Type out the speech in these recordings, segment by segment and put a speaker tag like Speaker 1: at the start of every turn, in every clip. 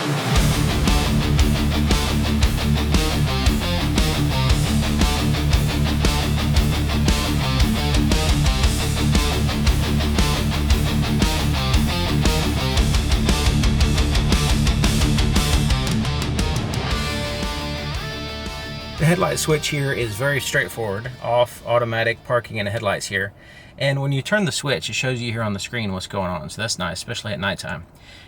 Speaker 1: The headlight switch here is very straightforward. Off, automatic, parking, and headlights here. And when you turn the switch, it shows you here on the screen what's going on. So that's nice, especially at nighttime.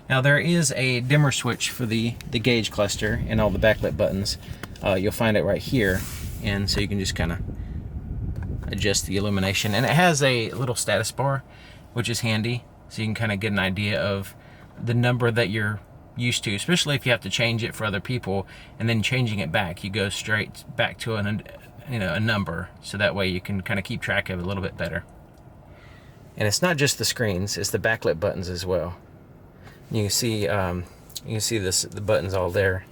Speaker 1: Now there is a dimmer switch for the gauge cluster and all the backlit buttons. You'll find it right here. And so you can just kind of adjust the illumination. And it has a little status bar, which is handy. So you can kind of get an idea of the number that you're used to, especially if you have to change it for other people, and then changing it back, you go straight back to a number, so that way you can kind of keep track of it a little bit better. And it's not just the screens, it's the backlit buttons as well. You can see the buttons all there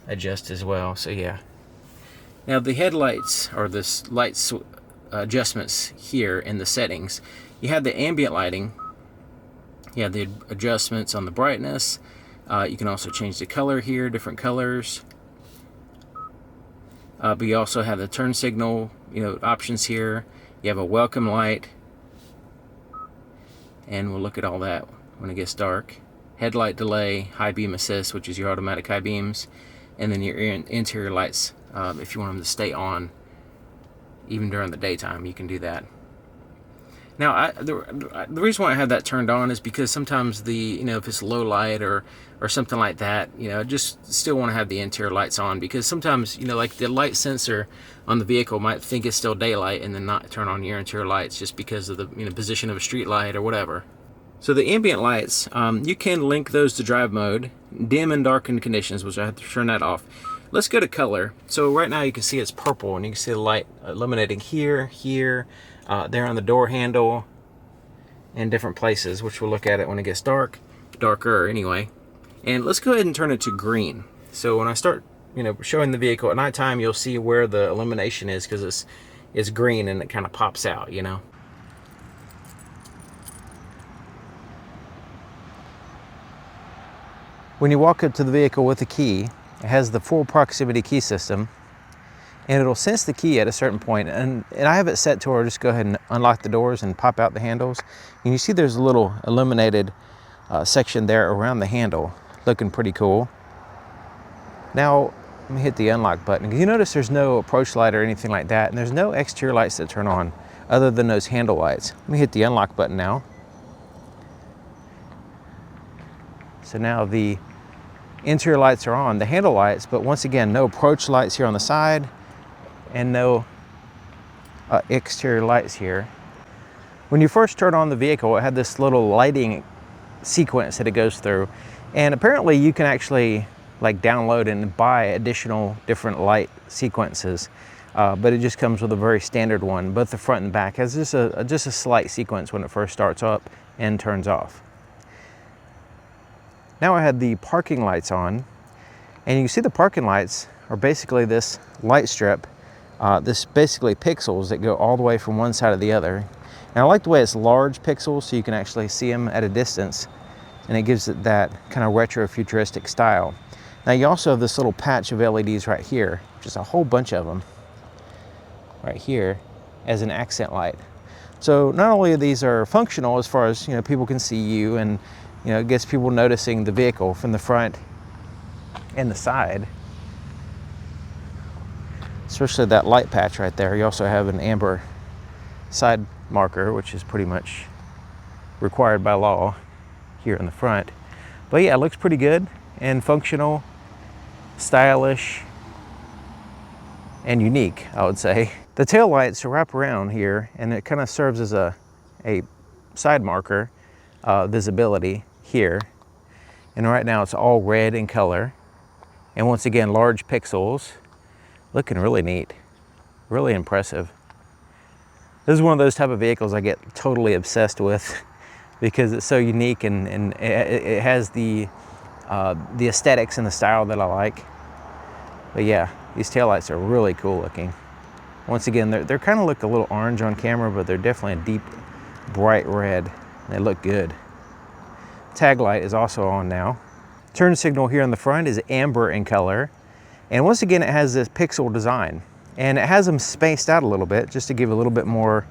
Speaker 1: adjust as well. So yeah. Now the headlights, or this lights adjustments here in the settings, you have the ambient lighting. You have the adjustments on the brightness. You can also change the color here, different colors. But you also have the turn signal, options here. You have a welcome light. And we'll look at all that when it gets dark. Headlight delay, high beam assist, which is your automatic high beams. And then your interior lights, if you want them to stay on even during the daytime, you can do that. Now, the reason why I have that turned on is because sometimes if it's low light or something like that, I just still want to have the interior lights on, because sometimes, like the light sensor on the vehicle might think it's still daylight and then not turn on your interior lights just because of the position of a street light or whatever. So the ambient lights, you can link those to drive mode, dim and darkened conditions, which I have to turn that off. Let's go to color. So right now you can see it's purple, and you can see the light illuminating here, there on the door handle, and different places, which we'll look at it when it gets darker anyway. And let's go ahead and turn it to green. So when I start, showing the vehicle at nighttime, you'll see where the illumination is, because it's green and it kind of pops out, When you walk up to the vehicle with the key, it has the full proximity key system, and it'll sense the key at a certain point. And I have it set to where I'll just go ahead and unlock the doors and pop out the handles. And you see there's a little illuminated section there around the handle, looking pretty cool. Now, let me hit the unlock button. You notice there's no approach light or anything like that, and there's no exterior lights that turn on other than those handle lights. Let me hit the unlock button now. So now the interior lights are on, the handle lights, but once again, no approach lights here on the side, and no exterior lights here. When you first turn on the vehicle, it had this little lighting sequence that it goes through, and apparently you can actually download and buy additional different light sequences, but it just comes with a very standard one. Both the front and back has just a slight sequence when it first starts up and turns off. Now I had the parking lights on, and you can see the parking lights are basically this light strip, this basically pixels that go all the way from one side to the other. And I like the way it's large pixels, so you can actually see them at a distance, and it gives it that kind of retro futuristic style. Now you also have this little patch of LEDs right here, just a whole bunch of them right here as an accent light. So not only these are functional as far as people can see you, and it gets people noticing the vehicle from the front and the side, especially that light patch right there. You also have an amber side marker, which is pretty much required by law here in the front. But yeah, it looks pretty good and functional, stylish, and unique, I would say. The tail lights wrap around here, and it kind of serves as a side marker, visibility here. And right now it's all red in color, and once again large pixels, looking really neat, really impressive. This is one of those type of vehicles I get totally obsessed with because it's so unique, and it has the aesthetics and the style that I like. But yeah, these taillights are really cool looking. Once again, they're kind of look a little orange on camera, but they're definitely a deep bright red. They look good. Tag light is also on now. Turn signal here on the front is amber in color. And once again, it has this pixel design. And it has them spaced out a little bit just to give a little bit more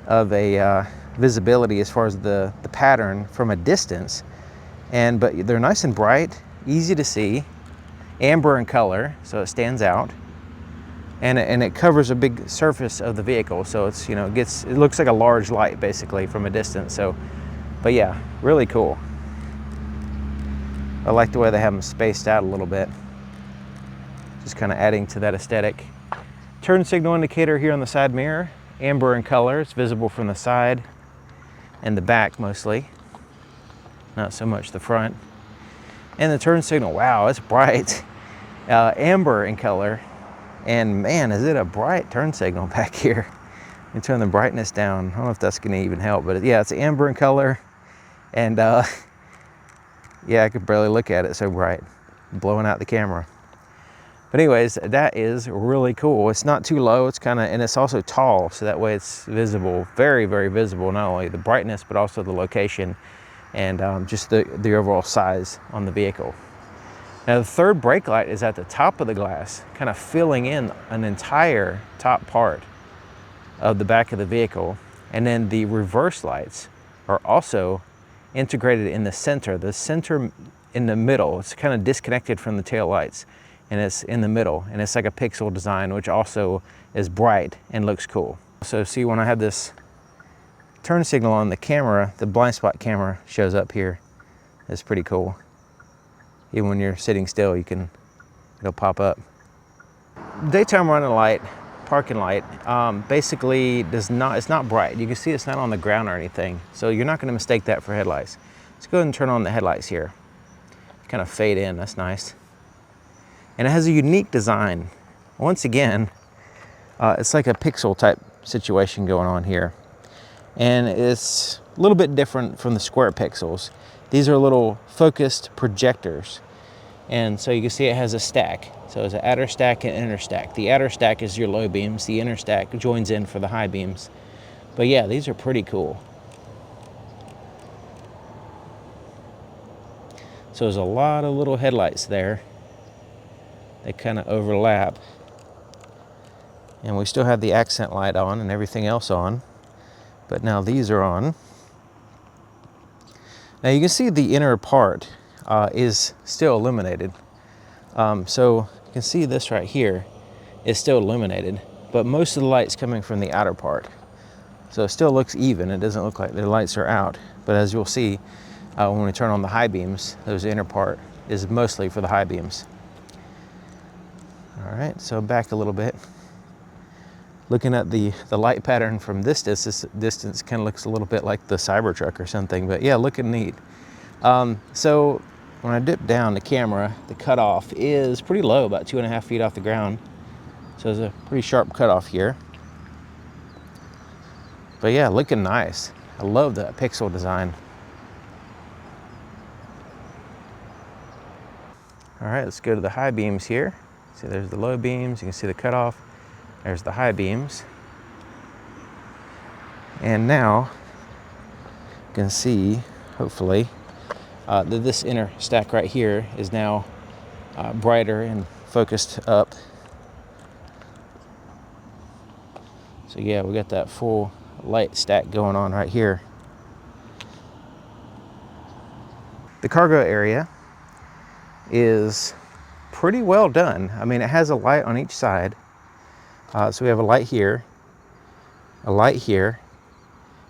Speaker 1: of a visibility as far as the pattern from a distance. But they're nice and bright, easy to see, amber in color, so it stands out. And it covers a big surface of the vehicle, so it's, you know, it looks like a large light basically from a distance. So, but yeah, really cool. I like the way they have them spaced out a little bit, just kind of adding to that aesthetic. Turn signal indicator here on the side mirror, amber in color. It's visible from the side and the back mostly, not so much the front. And the turn signal, wow, it's bright, amber in color. And man, is it a bright turn signal back here. Let me turn the brightness down. I don't know if that's gonna even help, but yeah, it's amber in color. And yeah, I could barely look at it, so bright, blowing out the camera. But anyways, that is really cool. It's not too low, and it's also tall, so that way it's visible, very, very visible, not only the brightness, but also the location and just the overall size on the vehicle. Now the third brake light is at the top of the glass, kind of filling in an entire top part of the back of the vehicle. And then the reverse lights are also integrated in the center in the middle. It's kind of disconnected from the tail lights, and it's in the middle, and it's like a pixel design, which also is bright and looks cool. So see, when I have this turn signal on the camera, the blind spot camera shows up here. It's pretty cool. Even when you're sitting still, it'll pop up. Daytime running light, parking light, basically it's not bright. You can see it's not on the ground or anything, so you're not gonna mistake that for headlights. Let's go ahead and turn on the headlights here. Kind of fade in, that's nice. And it has a unique design. Once again, it's like a pixel type situation going on here. And it's a little bit different from the square pixels. These are little focused projectors. And so you can see it has a stack. So it's an outer stack and inner stack. The outer stack is your low beams. The inner stack joins in for the high beams. But yeah, these are pretty cool. So there's a lot of little headlights there. They kind of overlap. And we still have the accent light on and everything else on. But now these are on. Now you can see the inner part is still illuminated. So you can see this right here is still illuminated, but most of the light's coming from the outer part. So it still looks even. It doesn't look like the lights are out. But as you'll see, when we turn on the high beams, those inner part is mostly for the high beams. All right, so back a little bit. Looking at the light pattern from this distance kind of looks a little bit like the Cybertruck or something, but yeah, looking neat. So when I dip down the camera, the cutoff is pretty low, about 2.5 feet off the ground. So there's a pretty sharp cutoff here. But yeah, looking nice. I love that pixel design. All right, let's go to the high beams here. See, there's the low beams, you can see the cutoff. There's the high beams. And now you can see, hopefully, that this inner stack right here is now brighter and focused up. So yeah, we got that full light stack going on right here. The cargo area is pretty well done. I mean, it has a light on each side. So we have a light here,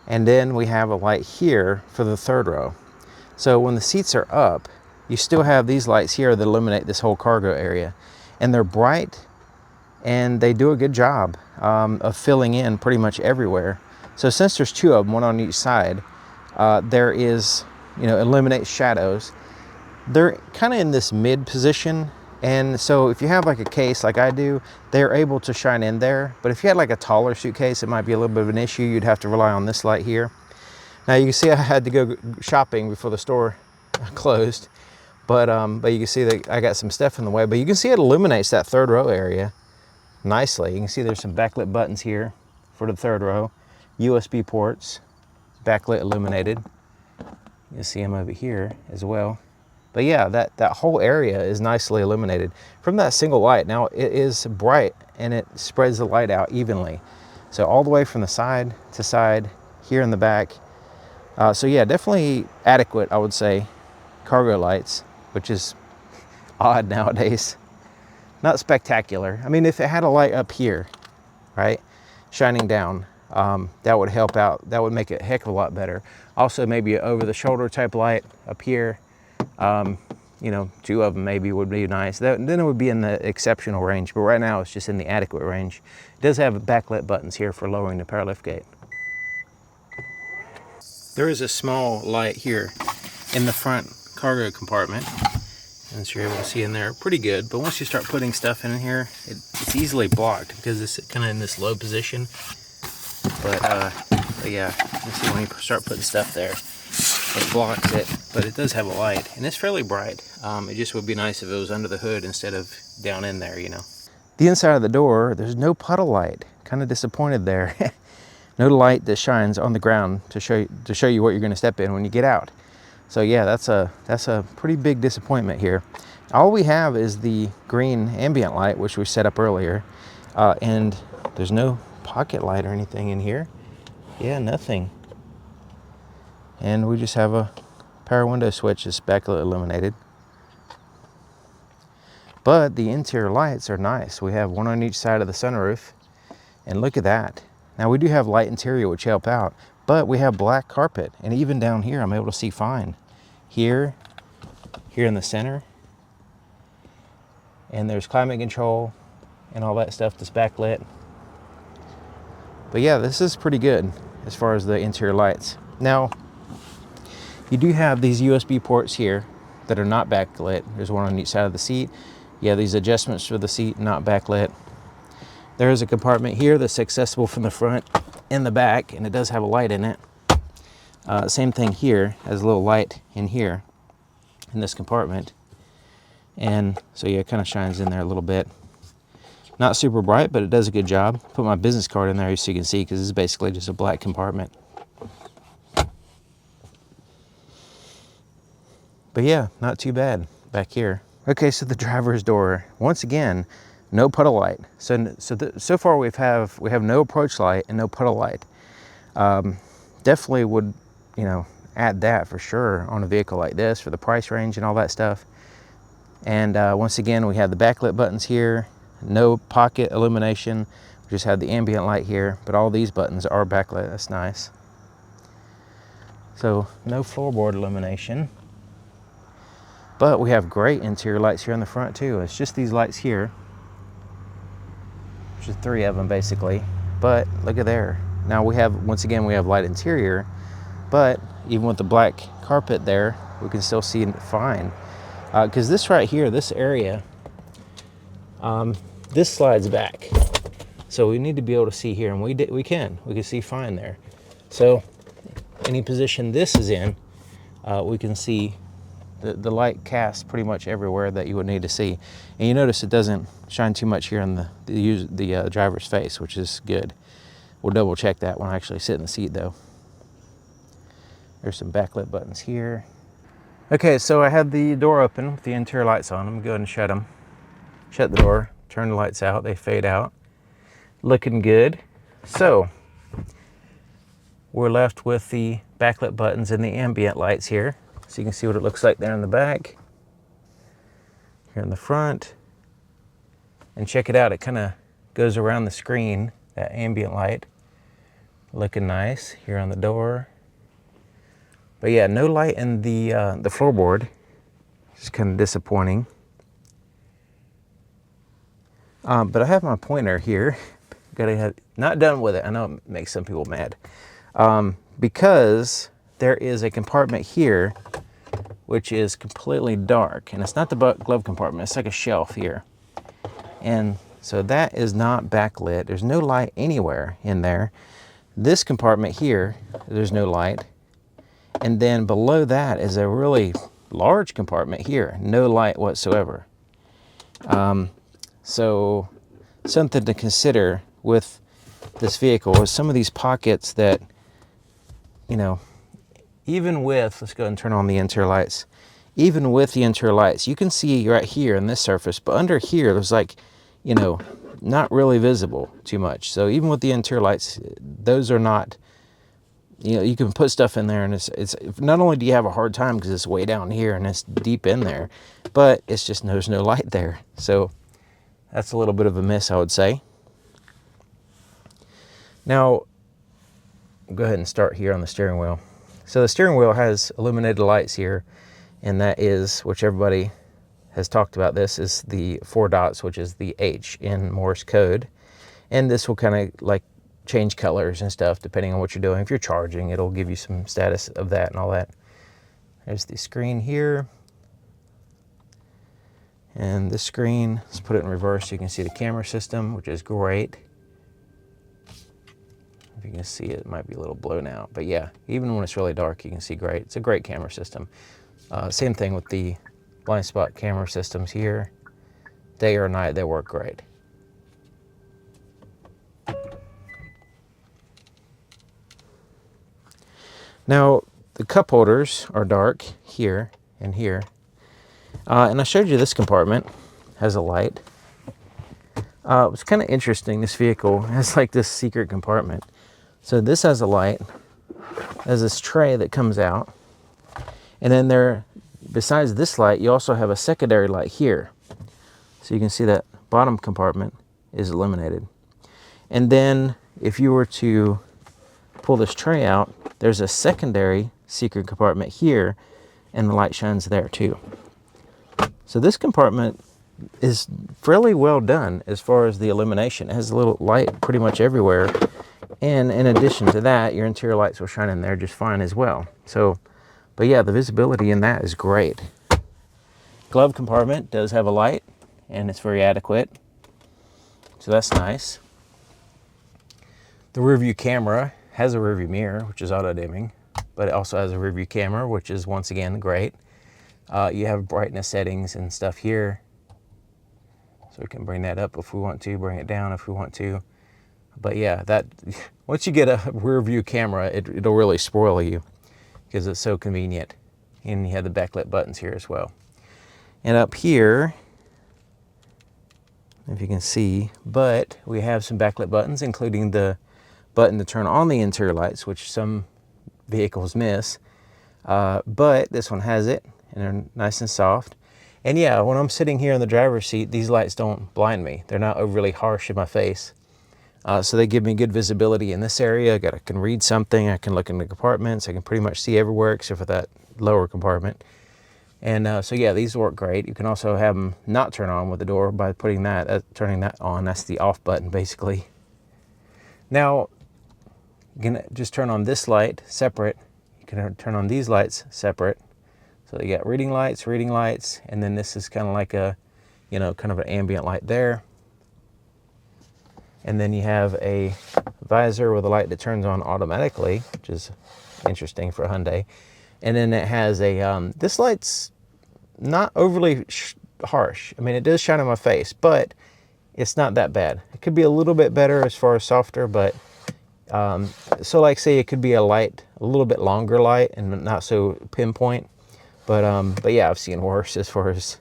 Speaker 1: and then we have a light here for the third row. So when the seats are up, you still have these lights here that illuminate this whole cargo area. And they're bright, and they do a good job of filling in pretty much everywhere. So since there's two of them, one on each side, there is, eliminate shadows. They're kind of in this mid position. And so if you have like a case like I do, they're able to shine in there. But if you had like a taller suitcase, it might be a little bit of an issue. You'd have to rely on this light here. Now you can see I had to go shopping before the store closed. But you can see that I got some stuff in the way. But you can see it illuminates that third row area nicely. You can see there's some backlit buttons here for the third row. USB ports, backlit illuminated. You can see them over here as well. But yeah, that whole area is nicely illuminated from that single light. Now it is bright and it spreads the light out evenly. So all the way from the side to side here in the back. So yeah, definitely adequate, I would say, cargo lights, which is odd nowadays. Not spectacular. I mean, if it had a light up here, right, shining down, that would help out. That would make it a heck of a lot better. Also, maybe an over-the-shoulder type light up here. You know, 2 of them maybe would be nice. Then it would be in the exceptional range, but right now it's just in the adequate range. It does have backlit buttons here for lowering the power lift gate. There is a small light here in the front cargo compartment. And so you're able to see in there pretty good, but once you start putting stuff in here, it's easily blocked because it's kind of in this low position. But yeah, you see when you start putting stuff there, it blocks it, but it does have a light, and it's fairly bright. It just would be nice if it was under the hood instead of down in there, you know. The inside of the door, there's no puddle light. Kind of disappointed there. No light that shines on the ground to show you what you're going to step in when you get out. So yeah, that's a pretty big disappointment here. All we have is the green ambient light, which we set up earlier, and there's no pocket light or anything in here. Yeah, nothing. And we just have a power window switch that's backlit illuminated. But the interior lights are nice. We have one on each side of the sunroof, and look at that. Now we do have light interior which help out, but we have black carpet, and even down here I'm able to see fine. Here in the center, and there's climate control and all that stuff that's backlit. But yeah, this is pretty good as far as the interior lights. Now, you do have these USB ports here that are not backlit. There's one on each side of the seat. Yeah, these adjustments for the seat, not backlit. There is a compartment here that's accessible from the front and the back, and it does have a light in it. Same thing here, has a little light in here in this compartment. And so yeah, it kind of shines in there a little bit. Not super bright, but it does a good job. Put my business card in there so you can see, because it's basically just a black compartment. But yeah, not too bad back here. Okay, so the driver's door, once again, no puddle light. So far we have no approach light and no puddle light. Definitely would, you know, add that for sure on a vehicle like this for the price range and all that stuff. And once again, we have the backlit buttons here, no pocket illumination. We just have the ambient light here, but all these buttons are backlit. That's nice. So no floorboard illumination, but we have great interior lights here on the front too. It's just these lights here, which is 3 of them basically, but look at there. Now we have, once again, we have light interior, but even with the black carpet there, we can still see it fine. Because this right here, this area, this slides back. So we need to be able to see here, and we can see fine there. So any position this is in, we can see the light casts pretty much everywhere that you would need to see. And you notice it doesn't shine too much here on the driver's face, which is good. We'll double check that when I actually sit in the seat though. There's some backlit buttons here. Okay, so I had the door open with the interior lights on. I'm going to go ahead and shut them. Shut the door, turn the lights out, they fade out. Looking good. So, we're left with the backlit buttons and the ambient lights here. So you can see what it looks like there in the back. Here in the front. And check it out, it kind of goes around the screen, that ambient light. Looking nice here on the door. But yeah, no light in the floorboard. It's kind of disappointing. But I have my pointer here. Not done with it. I know it makes some people mad. Because there is a compartment here which is completely dark. And it's not the glove compartment. It's like a shelf here. And so that is not backlit. There's no light anywhere in there. This compartment here, there's no light. And then below that is a really large compartment here. No light whatsoever. So something to consider with this vehicle is some of these pockets that, you know, even with, let's go ahead and turn on the interior lights. even with the interior lights, you can see right here in this surface, but under here, there's like, you know, not really visible too much. So even with the interior lights, those are not, you know, you can put stuff in there and it's not only do you have a hard time because it's way down here and it's deep in there, but it's just, there's no light there. So that's a little bit of a miss, I would say. Now, I'll go ahead and start here on the steering wheel. So the steering wheel has illuminated lights here, and that is, which everybody has talked about, this is the 4 dots, which is the H in Morse code. And this will kind of like change colors and stuff depending on what you're doing. If you're charging, it'll give you some status of that and all that. There's the screen here. And this screen, let's put it in reverse so you can see the camera system, which is great. If you can see it, it might be a little blown out. But yeah, even when it's really dark, you can see great. It's a great camera system. Same thing with the blind spot camera systems here. Day or night, they work great. Now, the cup holders are dark here and here. And I showed you this compartment has a light. It's kind of interesting, this vehicle has like this secret compartment. So this has a light. There's this tray that comes out. And then there, besides this light, you also have a secondary light here. So you can see that bottom compartment is illuminated. And then if you were to pull this tray out, there's a secondary secret compartment here, and the light shines there too. So this compartment is fairly well done as far as the illumination. It has a little light pretty much everywhere. And in addition to that, your interior lights will shine in there just fine as well. So, but yeah, the visibility in that is great. Glove compartment does have a light, and it's very adequate. So that's nice. The rear view camera has a rear view mirror, which is auto dimming, but it also has a rear view camera, which is once again great. You have brightness settings and stuff here. So we can bring that up if we want to, bring it down if we want to. But yeah, that once you get a rear view camera, it'll really spoil you because it's so convenient. And you have the backlit buttons here as well. And up here, if you can see, but we have some backlit buttons, including the button to turn on the interior lights, which some vehicles miss. But this one has it, and they're nice and soft. And yeah, when I'm sitting here in the driver's seat, these lights don't blind me. They're not overly harsh in my face. So they give me good visibility in this area. I can read something, I can look in the compartments, I can pretty much see everywhere except for that lower compartment. And so yeah, these work great. You can also have them not turn on with the door by putting that, turning that on. That's the off button basically. Now, you can just turn on this light separate. You can turn on these lights separate. So you got reading lights, and then this is kind of like a, you know, kind of an ambient light there. And then you have a visor with a light that turns on automatically, which is interesting for a Hyundai. And then it has a, this light's not overly harsh. I mean, it does shine in my face, but it's not that bad. It could be a little bit better as far as softer, but so like say it could be a light, a little bit longer light and not so pinpoint. But yeah, I've seen worse as far as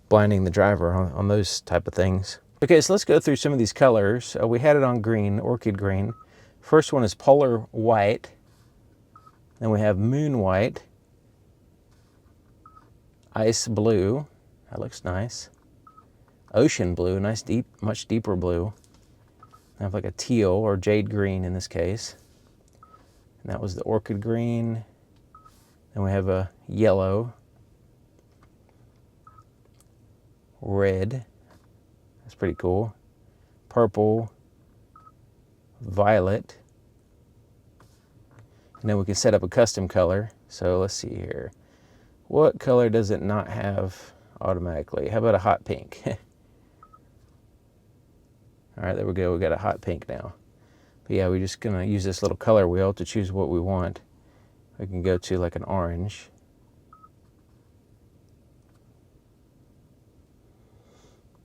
Speaker 1: blinding the driver on those type of things. Okay, so let's go through some of these colors. We had it on green, orchid green. First one is polar white. Then we have moon white. Ice blue, that looks nice. Ocean blue, nice deep, much deeper blue. I have like a teal or jade green in this case. And that was the orchid green. Then we have a yellow. Red, that's pretty cool. Purple. Violet. And then we can set up a custom color. So let's see here. What color does it not have automatically? How about a hot pink? All right, there we go. We got a hot pink now. But yeah, we're just gonna use this little color wheel to choose what we want. We can go to like an orange.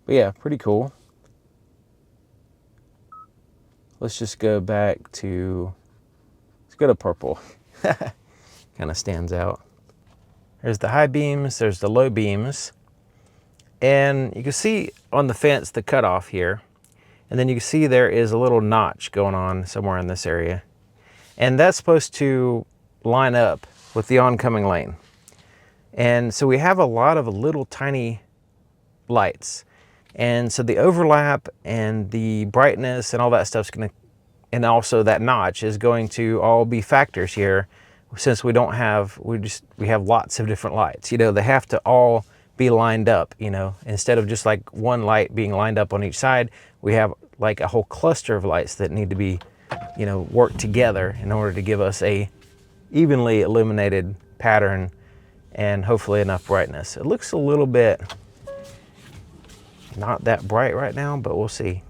Speaker 1: But yeah, pretty cool. Let's just go back to, let's go to purple. Kind of stands out. There's the high beams, there's the low beams. And you can see on the fence the cutoff here. And then you can see there is a little notch going on somewhere in this area. And that's supposed to line up with the oncoming lane. And so we have a lot of little tiny lights. And so the overlap and the brightness and all that stuff's gonna, and also that notch is going to all be factors here, since we don't have, we have lots of different lights. You know, they have to all be lined up, you know, instead of just like one light being lined up on each side, we have like a whole cluster of lights that need to be, you know, work together in order to give us a evenly illuminated pattern and hopefully enough brightness. It looks a little bit not that bright right now, but we'll see.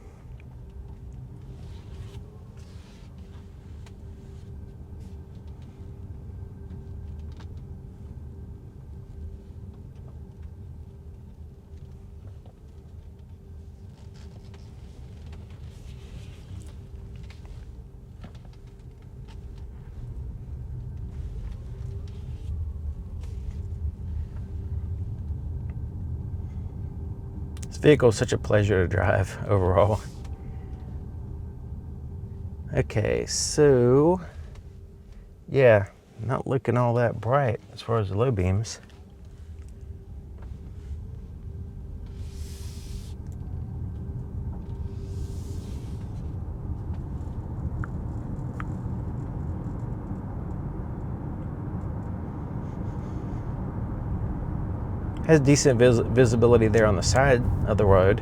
Speaker 1: Vehicle is such a pleasure to drive overall. Okay, so yeah, not looking all that bright as far as the low beams. Has decent visibility there on the side of the road.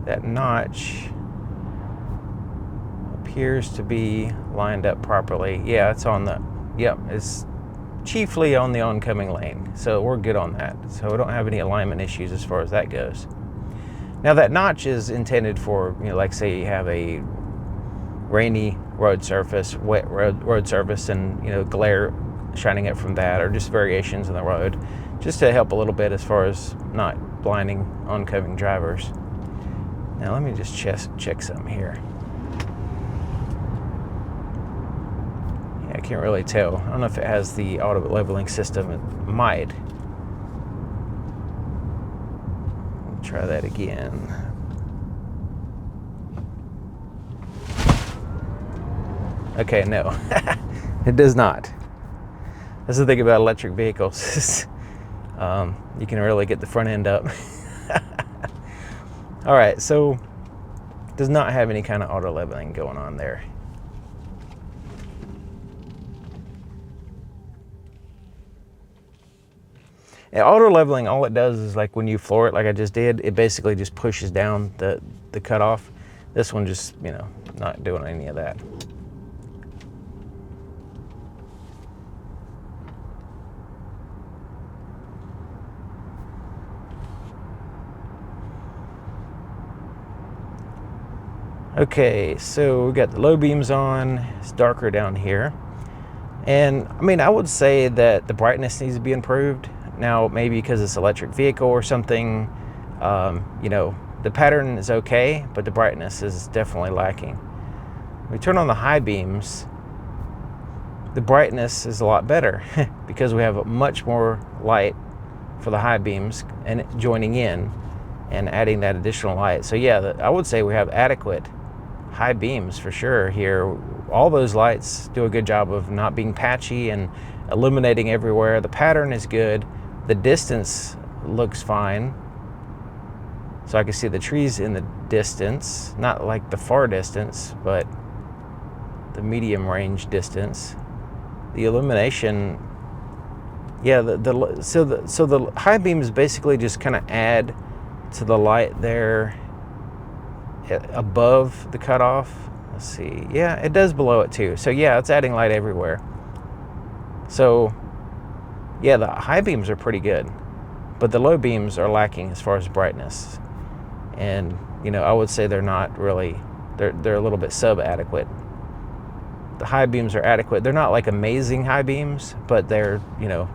Speaker 1: That notch appears to be lined up properly. Yeah, it's on the, yep, it's chiefly on the oncoming lane. So we're good on that. So we don't have any alignment issues as far as that goes. Now that notch is intended for, you know, like say you have a rainy road surface, wet road surface, and you know, glare shining up from that, or just variations in the road, just to help a little bit as far as not blinding oncoming drivers. Now let me just check something here. Yeah, I can't really tell. I don't know if it has the auto leveling system. It might. Try that again. Okay, no, it does not. That's the thing about electric vehicles. You can really get the front end up. All right, so does not have any kind of auto leveling going on there. And auto leveling, all it does is like when you floor it like I just did, it basically just pushes down the cutoff. This one just, you know, not doing any of that. Okay, so we got the low beams on. It's darker down here. And I mean, I would say that the brightness needs to be improved. Now, maybe because it's an electric vehicle or something, you know, the pattern is okay, but the brightness is definitely lacking. When we turn on the high beams, the brightness is a lot better because we have much more light for the high beams and joining in and adding that additional light. So yeah, I would say we have adequate high beams for sure here. All those lights do a good job of not being patchy and illuminating everywhere. The pattern is good. The distance looks fine. So I can see the trees in the distance, not like the far distance, but the medium range distance. The illumination, yeah, so the high beams basically just kind of add to the light there above the cutoff. Let's see, yeah, it does below it too. So yeah, it's adding light everywhere. So yeah, the high beams are pretty good, but the low beams are lacking as far as brightness. And you know, I would say they're not really, they're a little bit sub-adequate. The high beams are adequate. They're not like amazing high beams, but they're, you know,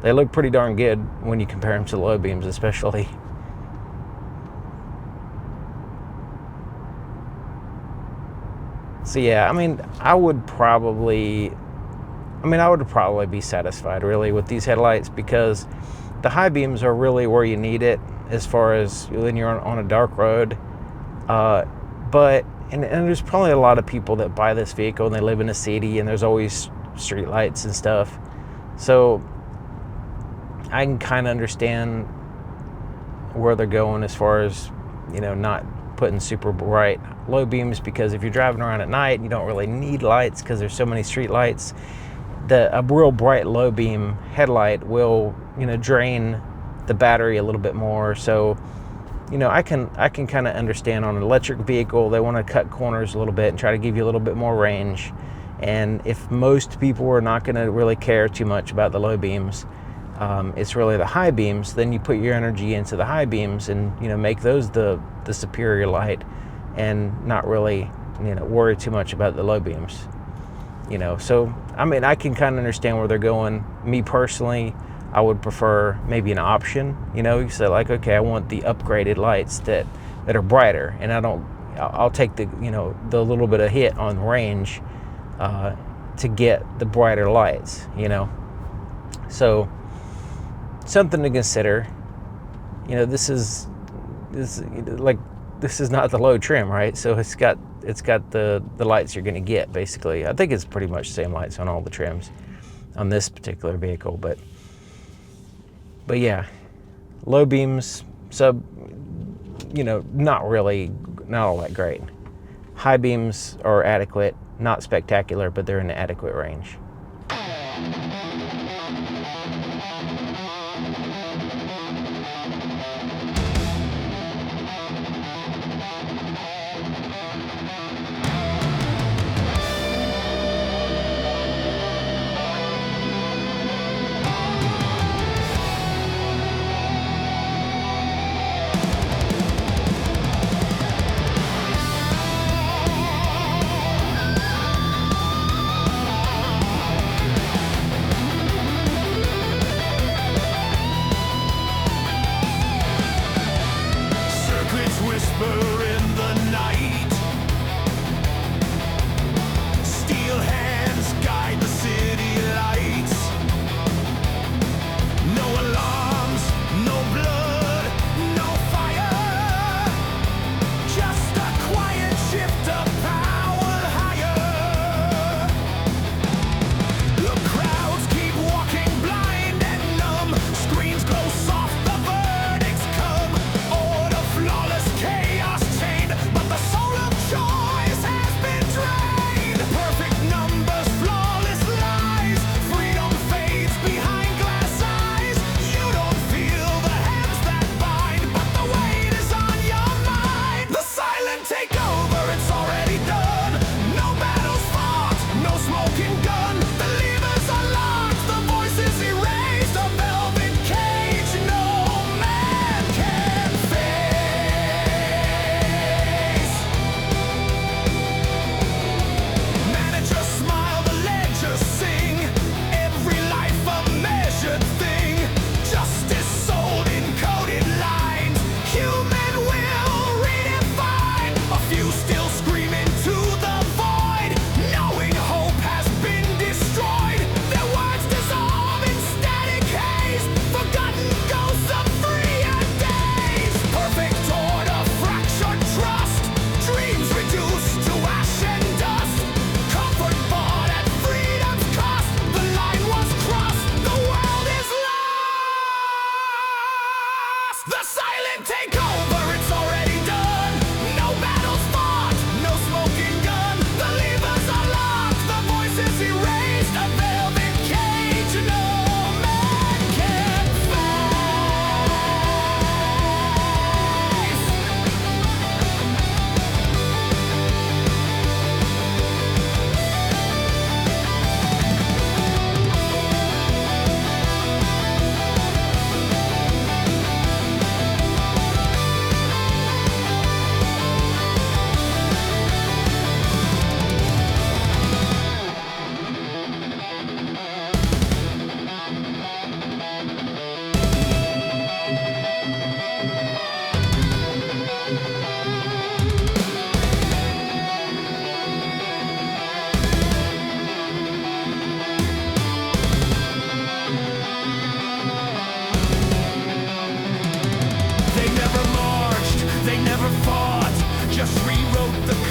Speaker 1: they look pretty darn good when you compare them to the low beams especially. So yeah, I mean, I would probably be satisfied really with these headlights, because the high beams are really where you need it as far as when you're on a dark road. But there's probably a lot of people that buy this vehicle and they live in a city and there's always street lights and stuff. So I can kind of understand where they're going as far as, not putting super bright low beams, because if you're driving around at night, you don't really need lights because there's so many street lights. A real bright low beam headlight will, drain the battery a little bit more. So, I can kind of understand on an electric vehicle, they want to cut corners a little bit and try to give you a little bit more range. And if most people are not going to really care too much about the low beams, it's really the high beams, then you put your energy into the high beams and, make those the superior light, and not really, worry too much about the low beams. So I mean, I can kind of understand where they're going. Me personally, I would prefer maybe an option. You say like, okay, I want the upgraded lights that are brighter, and I'll take the the little bit of hit on range to get the brighter lights. So something to consider. This is not the low trim, right? So it's got the lights you're going to get, basically. I think it's pretty much the same lights on all the trims on this particular vehicle, but yeah, low beams, not all that great. High beams are adequate, not spectacular, but they're in the adequate range.
Speaker 2: hope the